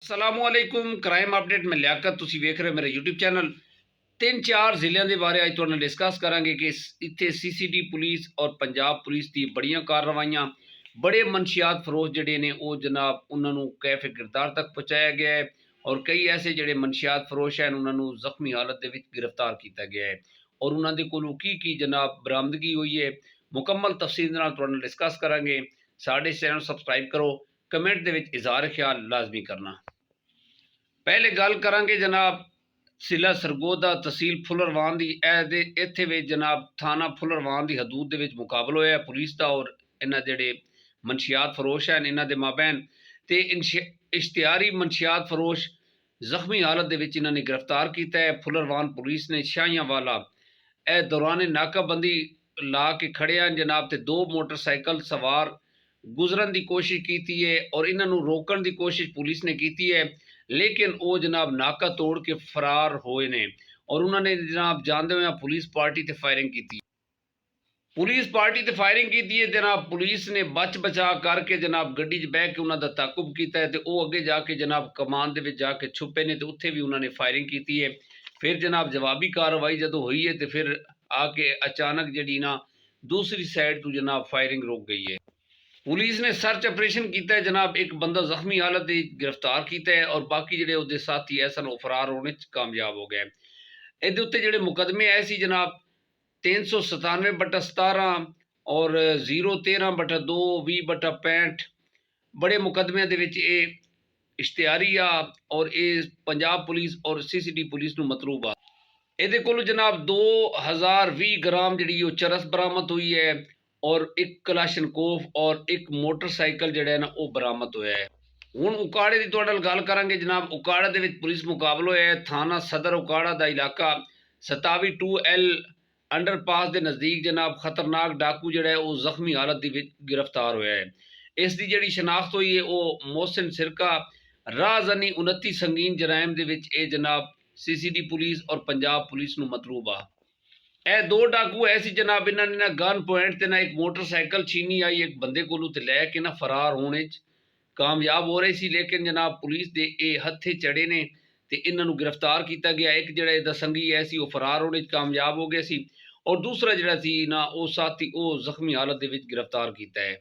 असलामुअलैकुम crime update में लियाकत तुसी वेख रहे हो मेरे यूट्यूब चैनल। तीन चार ਜ਼ਿਲ੍ਹਿਆਂ ਦੇ ਬਾਰੇ ਅੱਜ ਤੁਹਾਡੇ ਨਾਲ ਡਿਸਕਸ ਕਰਾਂਗੇ ਕਿ ਇੱਥੇ ਸੀਸੀਡੀ ਪੁਲਿਸ ਔਰ ਪੰਜਾਬ ਪੁਲਿਸ ਦੀ ਬੜੀਆਂ ਕਾਰਵਾਈਆਂ ਬੜੇ ਮਨਸ਼ੀਆਤ ਫਰੋਸ਼ ਜਿਹੜੇ ਨੇ ਉਹ ਜਨਾਬ ਉਹਨਾਂ ਨੂੰ ਕੈਫੇ ਗਿਰਦਾਰ ਤੱਕ ਪਹੁੰਚਾਇਆ ਗਿਆ ਹੈ ਔਰ ਕਈ ਐਸੇ ਜਿਹੜੇ ਮਨਸ਼ੀਆਤ ਫਰੋਸ਼ ਹਨ ਉਹਨਾਂ ਨੂੰ ਜ਼ਖਮੀ ਹਾਲਤ ਦੇ ਵਿੱਚ ਗ੍ਰਿਫਤਾਰ ਕੀਤਾ ਗਿਆ ਹੈ ਔਰ ਉਹਨਾਂ ਦੇ ਕੋਲੋਂ ਕੀ ਜਨਾਬ ਬਰਾਮਦਗੀ ਹੋਈ ਹੈ ਮੁਕੰਮਲ ਤਫਸੀਲ ਨਾਲ ਤੁਹਾਡੇ ਨਾਲ ਡਿਸਕਸ ਕਰਾਂਗੇ। ਸਾਡੇ ਚੈਨਲ ਸਬਸਕ੍ਰਾਈਬ ਕਰੋ, ਕਮੈਂਟ ਦੇ ਵਿੱਚ ਇਜ਼ਹਾਰ ਖਿਆਲ ਲਾਜ਼ਮੀ ਕਰਨਾ। ਪਹਿਲੇ ਗੱਲ ਕਰਾਂਗੇ ਜਨਾਬ ਜ਼ਿਲ੍ਹਾ ਸਰਗੋਦਾ ਤਹਿਸੀਲ ਫੁੱਲਰਵਾਨ ਦੀ। ਇੱਥੇ ਵਿੱਚ ਜਨਾਬ ਥਾਣਾ ਫੁੱਲਰਵਾਨ ਦੀ ਹਦੂਦ ਦੇ ਵਿੱਚ ਮੁਕਾਬਲਾ ਹੋਇਆ ਪੁਲਿਸ ਦਾ ਔਰ ਇਹਨਾਂ ਜਿਹੜੇ ਮਨਸ਼ੀਆਤ ਫਰੋਸ਼ ਹਨ ਇਹਨਾਂ ਦੇ ਮਾਬੈਨ ਤੇ ਇਸ਼ਤਿਹਾਰੀ ਮਨਸ਼ੀਆਤ ਫਰੋਸ਼ ਜ਼ਖਮੀ ਹਾਲਤ ਦੇ ਵਿੱਚ ਇਹਨਾਂ ਨੇ ਗ੍ਰਿਫਤਾਰ ਕੀਤਾ ਹੈ। ਫੁੱਲਰਵਾਨ ਪੁਲਿਸ ਨੇ ਸ਼ਾਹੀਆਂ ਵਾਲਾ ਇਹ ਦੌਰਾਨ ਨਾਕਾਬੰਦੀ ਲਾ ਕੇ ਖੜਿਆ ਜਨਾਬ ਤੇ ਦੋ ਮੋਟਰਸਾਈਕਲ ਸਵਾਰ ਗੁਜ਼ਰਨ ਦੀ ਕੋਸ਼ਿਸ਼ ਕੀਤੀ ਹੈ ਔਰ ਇਹਨਾਂ ਨੂੰ ਰੋਕਣ ਦੀ ਕੋਸ਼ਿਸ਼ ਪੁਲਿਸ ਨੇ ਕੀਤੀ ਹੈ, लेकिन वो जनाब नाका तोड़ के फरार होए ने और उन्होंने जनाब जानते हुए पुलिस पार्टी ते फायरिंग की। पुलिस पार्टी ते फायरिंग की है जनाब। पुलिस ने बच बचा करके जनाब गड्डी च बह के उन्होंने ताकुब किया है तो वो अगे जाके जनाब कमान दे विच जाके छुपे ने तो उत्थे भी उन्होंने फायरिंग की है। फिर जनाब जवाबी कार्रवाई जदों हुई है तो फिर आके अचानक जी ना दूसरी साइड तो जनाब फायरिंग रुक गई है। पुलिस ने सर्च ऑपरेशन किया जनाब, एक बंदा जख्मी हालत गिरफ्तार किया है और बाकी जो उसके साथी है सन फरार होने कामयाब हो गए। ये उत्ते जो मुकदमे आए सी जनाब 397/17 और 013/2 20/65 बड़े मुकदमे के इश्तिहारी आ और ये पंजाब पुलिस और CCD पुलिस को मतलूब आ। ये को जनाब 2020 ग्राम जी चरस बरामद हुई है और एक कलाशनकोफ और एक मोटरसाइकिल जो है ना वो बरामद होया है। हुण उकाड़े की तुहाडे नाल गल करांगे जनाब। उकाड़ा दे विच पुलिस मुकाबला होया है। थाना सदर उकाड़ा दा इलाका 27-2L अंडरपास के नज़दीक जनाब खतरनाक डाकू जो है वो जख्मी हालत दे विच गिरफ्तार होया है। इसकी जिहड़ी शनाख्त हुई है वो मोहसिन सिरका राहज़नी 29 संगीन जराइम दे विच ये जनाब CCD पुलिस और पंजाब पुलिस नूं मतलूब आ। ਇਹ ਦੋ ਡਾਕੂ ਐਸੀ ਜਨਾਬ ਇਹਨਾਂ ਨੇ ਨਾ ਗਨ ਪੁਆਇੰਟ ਤੇ ਨਾ ਇੱਕ ਮੋਟਰਸਾਈਕਲ ਛੀਨੀ ਆਈ ਇੱਕ ਬੰਦੇ ਕੋਲੋਂ ਤੇ ਲੈ ਕੇ ਨਾ ਫਰਾਰ ਹੋਣੇ ਚ ਕਾਮਯਾਬ ਹੋ ਰਹੇ ਸੀ, ਲੇਕਿਨ ਜਨਾਬ ਪੁਲਿਸ ਦੇ ਇਹ ਹੱਥੇ ਚੜੇ ਨੇ ਤੇ ਇਹਨਾਂ ਨੂੰ ਗ੍ਰਿਫਤਾਰ ਕੀਤਾ ਗਿਆ। ਇੱਕ ਜਿਹੜਾ ਇਹਦਾ ਸੰਗੀ ਐ ਸੀ ਉਹ ਫਰਾਰ ਹੋਣੇ ਚ ਕਾਮਯਾਬ ਹੋ ਗਿਆ ਸੀ ਔਰ ਦੂਸਰਾ ਜਿਹੜਾ ਸੀ ਨਾ ਉਹ ਸਾਥੀ ਉਹ ਜ਼ਖਮੀ ਹਾਲਤ ਦੇ ਵਿੱਚ ਗ੍ਰਿਫਤਾਰ ਕੀਤਾ ਹੈ।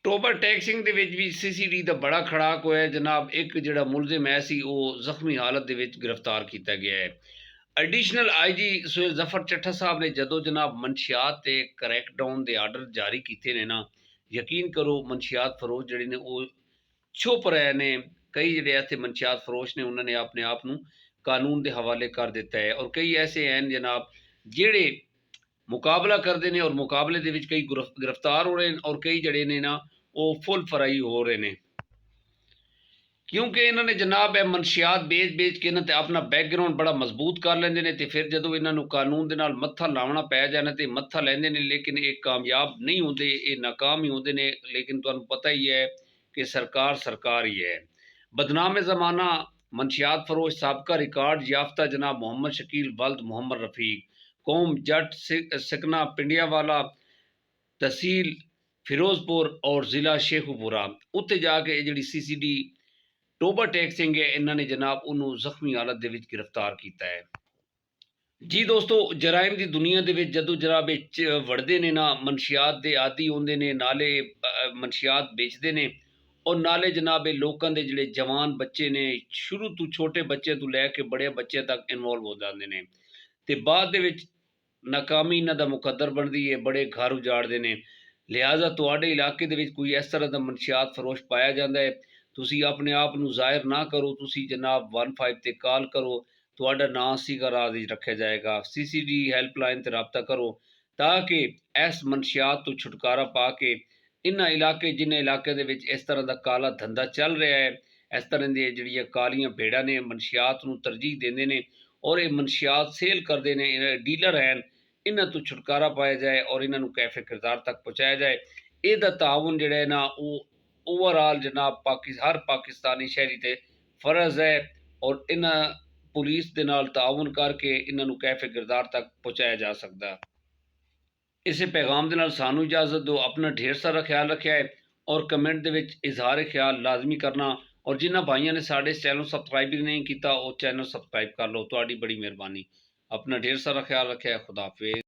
ਟੋਬਾ ਟੈਕਸਿੰਗ ਦੇ ਵਿੱਚ ਵੀ CCD ਦਾ ਬੜਾ ਖੜਾਕ ਹੋਇਆ ਜਨਾਬ। ਇੱਕ ਜਿਹੜਾ ਮੁਲਜ਼ਮ ਹੈ ਸੀ ਉਹ ਜ਼ਖਮੀ ਹਾਲਤ ਦੇ ਵਿੱਚ ਗ੍ਰਿਫਤਾਰ ਕੀਤਾ ਗਿਆ ਹੈ। एडिशनल IG सुहेल जफर चट्ठा साहब ने जदों जनाब मनशियात ते क्रैकडाउन के आर्डर जारी किए ने ना यकीन करो मनशियात फरोश जिहड़े ने वो छुप रहे ने। कई जिहड़े ऐसे मनशियात फरोश ने उन्होंने अपने आप नूं कानून के हवाले कर दिता है और कई ऐसे हैं जनाब जिहड़े मुकाबला करते हैं और मुकाबले दे विच कई गिरफ्तार हो रहे हैं और कई जिहड़े ने ना वो फुल फराई हो रहे हैं क्योंकि इन्होंने जनाब मनशियात बेच के इन्होंने अपना बैकग्राउंड बड़ा मजबूत कर लेंगे ने ते फिर जो इन्होंने कानून के नाल मत्था लावना पै जाना तो मत्था लेंदे ने, लेकिन ये कामयाब नहीं होंगे, ये नाकाम ही होंगे ने। लेकिन तुहानूं पता ही है कि सरकार ही है। बदनाम ज़माना मनशियात फरोश सबका रिकॉर्ड याफ्ता जनाब मोहम्मद शकील वल्द मोहम्मद रफीक कौम जट सिकना पिंडियावाला तहसील फिरोजपुर और ज़िला शेखुपुरा उत्ते जाके जी CCD टोबा टैक्सिंग है इन्होंने जनाब उन्होंने जख्मी हालत के गिरफ्तार किया है। जी दोस्तों, जराइम की दुनिया के जदों जनाब वड़ते ने ना मनशियात के आदि होंगे ने, नाले मनशियात बेचते हैं और नाले जनाब लोगों के जोड़े जवान बच्चे ने शुरू तो छोटे बच्चे तो लैके बड़े बच्चे तक इनवॉल्व हो जाते हैं तो बाद नाकामी इन्हों का मुकद्दर बनती है, बड़े घर उजाड़ते हैं। लिहाजा तुहाडे इलाके के कोई इस तरह का मनशियात फरोश पाया जाता है तुसी अपने आप नूं जाहिर ना करो, तुसी जनाब 15 ते कॉल करो, तुहाडा नाम सीगा राज रखा जाएगा। CCD हैल्पलाइन ते रबता करो ताकि इस मनशियात तो छुटकारा पा के इन्हां इलाके जिन्हें इलाके दे विच इस तरह का काला धंधा चल रहा है, इस तरह दी जिहड़ियां कालियां भेड़ां ने मनशियात नूं तरजीह देंदे ने और ये मनशियात सेल करते हैं, डीलर हैं, इन्हां तो छुटकारा पाया जाए और इन्हां नूं कैफे किरदार तक पहुँचाया जाए। इहदा ताउन जिहड़ा है ना वो ओवरऑल जनाब हर पाकिस्तानी शहरी ते फर्ज है और इन पुलिस के नाल ताउन करके इन्हों कैफे किरदार तक पहुँचाया जा सकता। इस पैगाम के नाल सानू इजाजत दो। अपना ढेर सारा ख्याल रखा है। ਔਰ ਕਮੈਂਟ ਦੇ ਵਿੱਚ ਇਜ਼ਹਾਰ ਖਿਆਲ ਲਾਜ਼ਮੀ ਕਰਨਾ। ਔਰ ਜਿਨ੍ਹਾਂ ਭਾਈਆਂ ਨੇ ਸਾਡੇ ਇਸ ਚੈਨਲ ਨੂੰ ਸਬਸਕ੍ਰਾਈਬ ਵੀ ਨਹੀਂ ਕੀਤਾ ਉਹ ਚੈਨਲ ਸਬਸਕ੍ਰਾਈਬ ਕਰ ਲਓ। ਤੁਹਾਡੀ ਬੜੀ ਮਿਹਰਬਾਨੀ। ਆਪਣਾ ਢੇਰ ਸਾਰਾ ਖਿਆਲ ਰੱਖਿਆ। ਖੁਦਾ ਹਾਫਿਜ਼।